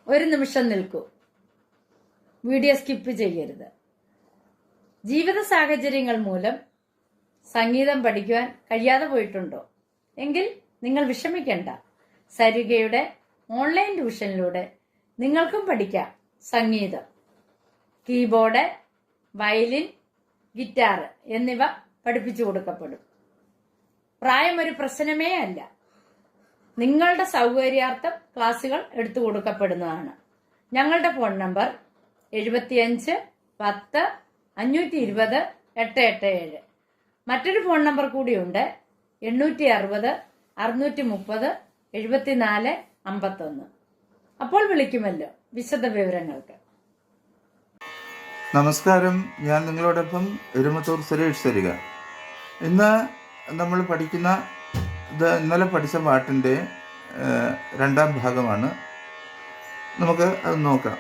ഒരു നിമിഷം നിൽക്കൂ. വീഡിയോ സ്കിപ്പ് ചെയ്യരുത്. ജീവിത സാഹചര്യങ്ങൾ മൂലം സംഗീതം പഠിക്കുവാൻ കഴിയാതെ പോയിട്ടുണ്ടോ? എങ്കിൽ നിങ്ങൾ വിഷമിക്കേണ്ട. സരിഗയുടെ ഓൺലൈൻ ട്യൂഷനിലൂടെ നിങ്ങൾക്കും പഠിക്കാം സംഗീതം. കീബോർഡ്, വയലിൻ, ഗിറ്റാർ എന്നിവ പഠിപ്പിച്ചു കൊടുക്കപ്പെടും. പ്രായം ഒരു പ്രശ്നമേ അല്ല. നിങ്ങളുടെ സൗകര്യാർത്ഥം ക്ലാസുകൾ എടുത്തു കൊടുക്കപ്പെടുന്നതാണ്. ഞങ്ങളുടെ ഫോൺ നമ്പർ 75 10 520 887. മറ്റൊരു ഫോൺ നമ്പർ കൂടിയുണ്ട്, 860 630 74 51. അപ്പോൾ വിളിക്കുമല്ലോ വിശദ വിവരങ്ങൾക്ക്. നമസ്കാരം, ഞാൻ നിങ്ങളോടൊപ്പം എരുമത്തൂർ സുരേഷ് സരിക. ഇന്ന് നമ്മൾ പഠിക്കുന്ന ഇന്നലെ പഠിച്ച പാട്ടിൻ്റെ രണ്ടാം ഭാഗമാണ്. നമുക്ക് അത് നോക്കാം.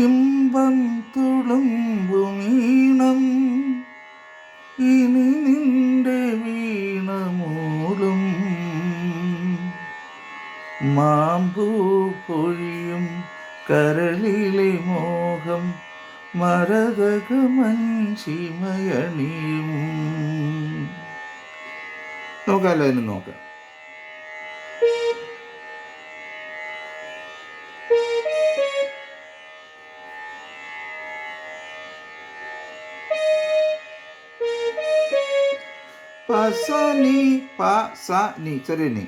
ഇമ്പം തുളുമ്പുമീണം ഇനി നിന്റെ വീണമൂളും മാമ്പൂ പൊഴിയും കരളിലെ മോഹം മരതകമഞ്ചിമയണിയും. നോക്കാമല്ലോ, അതിന് നോക്കാം. പസനി പസനി ചെറിയ നീ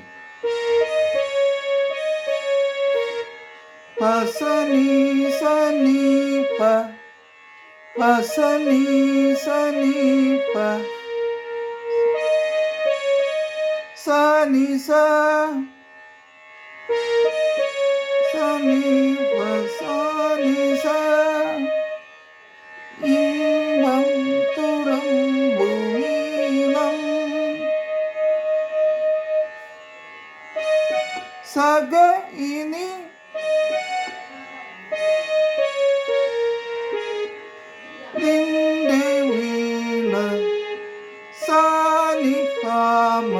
പസനി സനി പ പസനി സനി പ സനി സ സനി പ സനി സ. ഇമ്പം തുളുമ്പുമീണം സഗ ഇനി നിന്റെ വീണ സാനി പാമ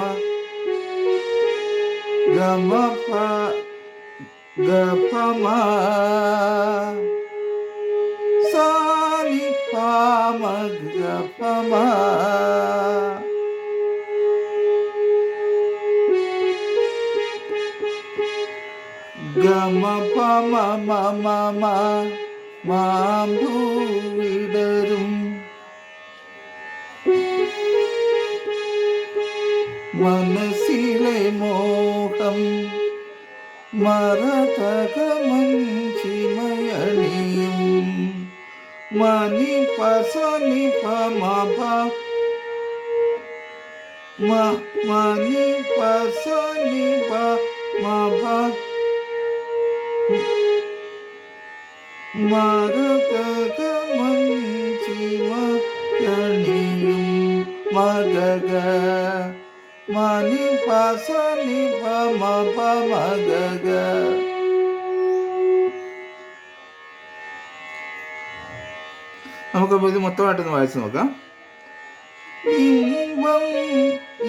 ഗമ പ ഗപമ സാനി പാമ ഗപമ. ഗമ പമ മമ മ മാമ്പൂ വിടരും മനസ്സിലെ മോഹം മരതകമഞ്ചിമയണിയും മനി പസനി പമ പ മനി പസനി പമ പ മരതകമഞ്ചിമയണിയും മഗഗ മനി പസനി പമ പ മഗഗ. നമുക്കപ്പോൾ ഇത് മൊത്തമായിട്ടൊന്ന് വായിച്ചു നോക്കാം. ഇമ്പം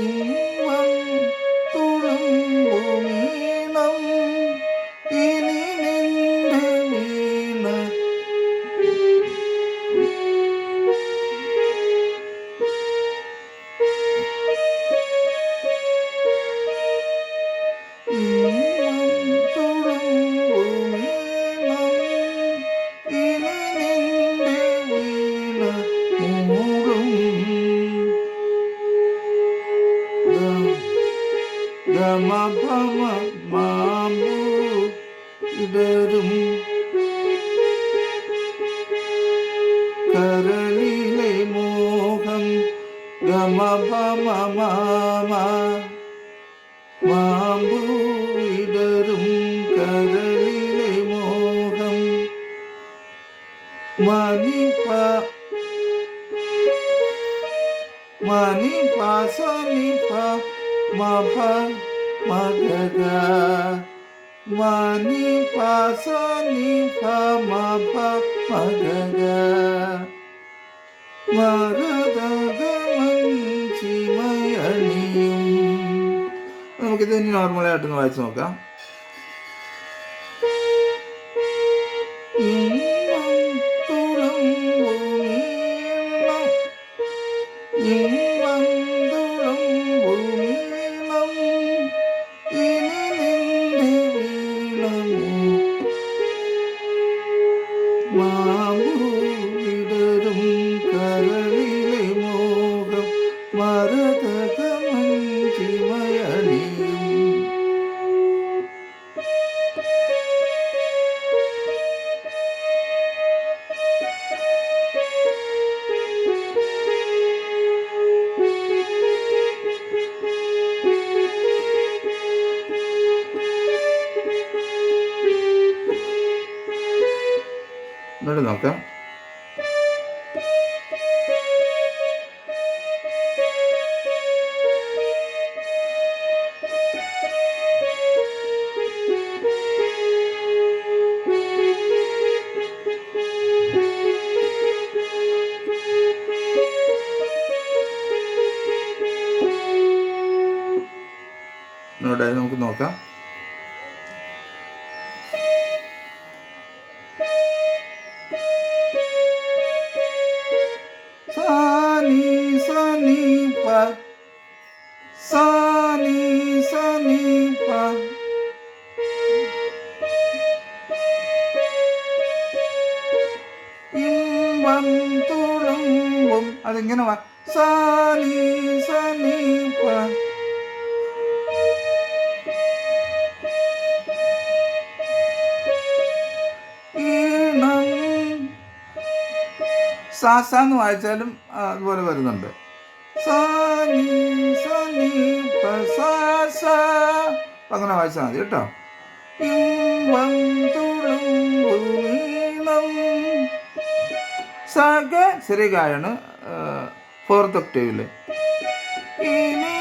ഇമ്പം തുളുമ്പുമീണം ഇനി നിന്റെ വീണ മാമ്പൂ ഇടരും കരളിലെ മോഹം ഗമ പമ മാമ മാമ്പൂ ഇടരും കരളിലെ മോഹം മനി പസനി പ മഭ മഗഗ മനി പസനി പ മഭ മഗഗ മരതകമഞ്ചിമയണിയും. നമുക്കിത് ഇനി നോർമലായിട്ടൊന്ന് വായിച്ച് നോക്കാം. വിടരും കരളിലെ മോഹം മരതകമഞ്ചിമയണിയും. എന്നിട്ട് നോക്കാം. ഇവിടെ നമുക്ക് നോക്കാം. സാനി സനി പ സാനി സനി പ ഇമ്പം തുളുമ്പും. അതിങ്ങനെ സാനി സനി പ ഈണം. സാന്ന് വായിച്ചാലും അതുപോലെ വരുന്നുണ്ട്. സാനി സനി പ അങ്ങനെ വായിച്ചാൽ മതി കേട്ടോ. ഇമ്പം തുളുമ്പും സഗ ചെറിയ ഗായാണ് 4th ഒക്ടേവില്. ഇനി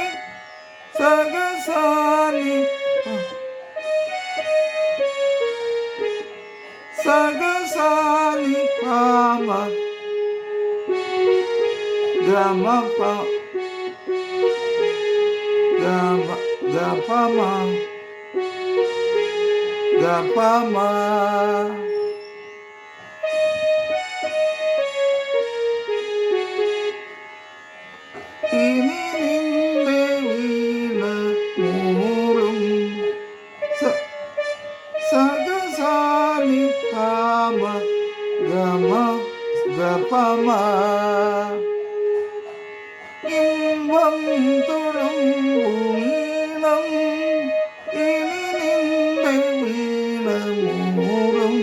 സഗ സാനി സഗ സാനി പാമ ഗമ പ ഗമ ഗപമ ഗപമ. ഇനി നിന്റെ വീണ മൂളും സഗ സാനി പാമ ഗമ ഗപമ. ഇമ്പം തുളുമ്പും ഇനി നിന്റെ വീണ മൂളും.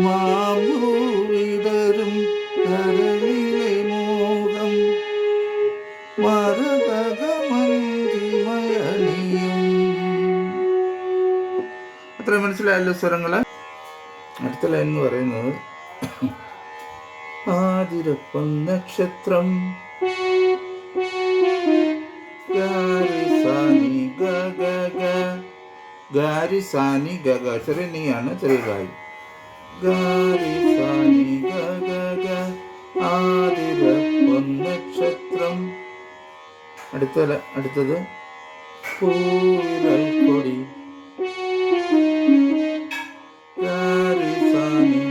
മാമ്പൂ വിടരും കരളിലെ മോഹം മരതകമഞ്ചിമയണിയും. അത്ര മനസ്സിലായല്ലോ സ്വരങ്ങള്. അടുത്ത ലൈൻ എന്ന് പറയുന്നത് ആതിരപ്പൻ നക്ഷത്രം ഗാരിസാനി ഗാരിസാനി ഗഗ ചെറിയ നീയാണ്, ചെറിയ ഗായി. ഗാരിസാനി ഗഗ ആതിരപ്പൻ നക്ഷത്രം. അടുത്തത് പൂവിരൽ കൊടി ഗാരിസാനി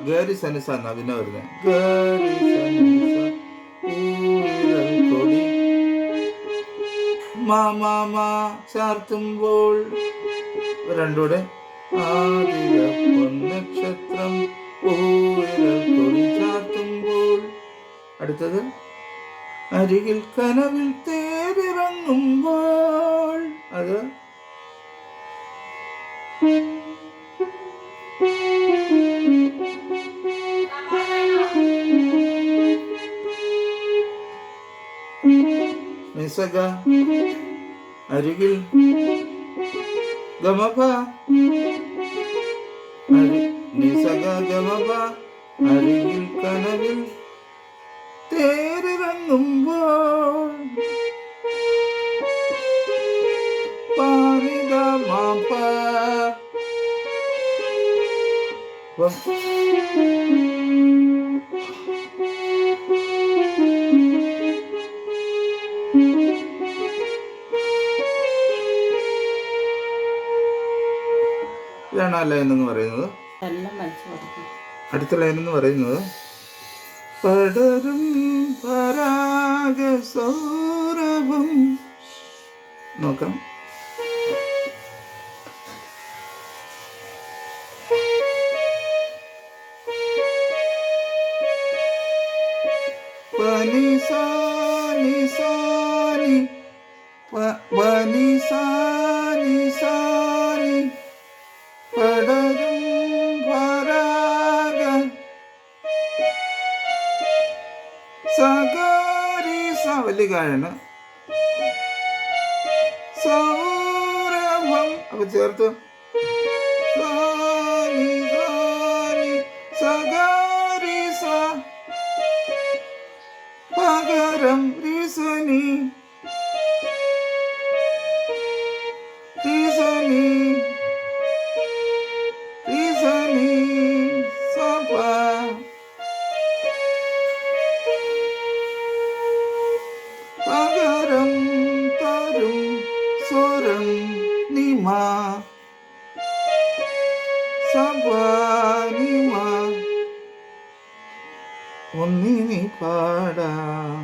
ഗാരി സനിസ എന്നാ പിന്നെ വരുന്നത്. ഗാരി സനിസ പൂവിരൽ കൊടി മാമാ ചാർത്തുമ്പോൾ. രണ്ടൂടെ ആതിരപ്പൻ നക്ഷത്രം പൂവിരൽ കൊടി ചാർത്തുമ്പോൾ. അടുത്തത് അരികിൽ കനവിൽ തേരിറങ്ങുമ്പോൾ. അത് നിസഗ അരികിൽ ഗമപ നിസഗ ഗമപ അരികിൽ കനവിൽ തേരിറങ്ങുമ്പോൾ. പാനിത മാപ്പ അപ്പം ഇതാണ് ആ ലൈൻ എന്ന് പറയുന്നത്. എല്ലാം മനസ്സ് പഠിക്കും. അടുത്ത ലൈൻ എന്ന് പറയുന്നത് പടരും പരാഗ സൗരഭം. നോക്കാം. പനി സാനി സാനി പനി സാനി സാനി പടരും പരാഗ സഗാരി സ വലിയ കായാണ് സൗരഭം. അപ്പൊ ചേർത്ത് സാനി സാനി സഗാരി സ പകരം റിസനി റിസനി റിസനി സപ പകരം തരും സ്വരം നിമ സപ നിമ ഒന്നിനി പാടാം.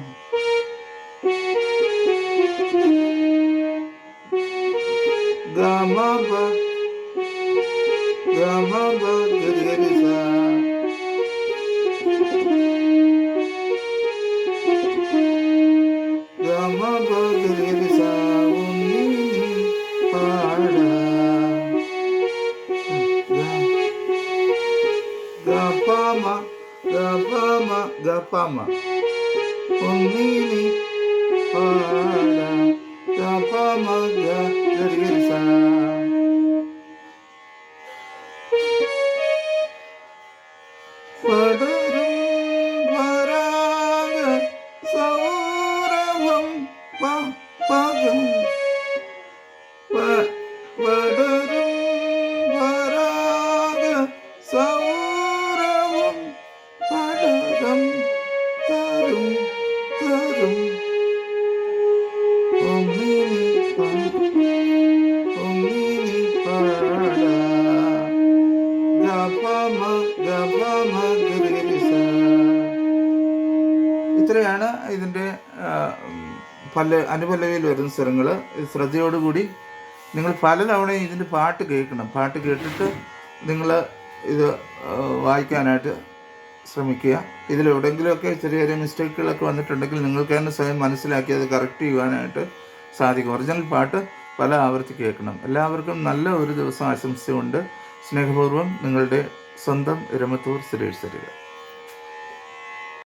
ഗമബ ഗമബ ഗരിസ ഗമബ ഗരിസ ഒന്നിനി പാടാം. ഗപമ ഗപമ ഗപമ ഒന്നിനി പാടാം. ഗപമ ഗരിസ പടരും പരാഗ സൗരഭം പകം പടരും പരാഗ സൗരഭം പടരം തരും തരും ഒന്നിനി പാടാ. ഗപമ ഗപമ ഗരിസ. ഇത്രയാണ് ഇതിൻ്റെ അനുപല്ലവിയിൽ വരുന്ന സ്വരങ്ങൾ. ശ്രദ്ധയോടുകൂടി നിങ്ങൾ പലതവണയും ഇതിൻ്റെ പാട്ട് കേൾക്കണം. പാട്ട് കേട്ടിട്ട് നിങ്ങൾ ഇത് വായിക്കാനായിട്ട് ശ്രമിക്കുക. ഇതിലെവിടെയെങ്കിലുമൊക്കെ ചെറിയ ചെറിയ മിസ്റ്റേക്കുകളൊക്കെ വന്നിട്ടുണ്ടെങ്കിൽ നിങ്ങൾക്ക് തന്നെ സ്വയം മനസ്സിലാക്കി അത് കറക്റ്റ് ചെയ്യുവാനായിട്ട് സാധിക്കും. ഒറിജിനൽ പാട്ട് പല ആവർത്തി കേൾക്കണം. എല്ലാവർക്കും നല്ല ഒരു ദിവസം ആശംസയുണ്ട്. സ്നേഹപൂർവ്വം നിങ്ങളുടെ സ്വന്തം ഇരമത്തൂർ സുരേഷ് സരിക.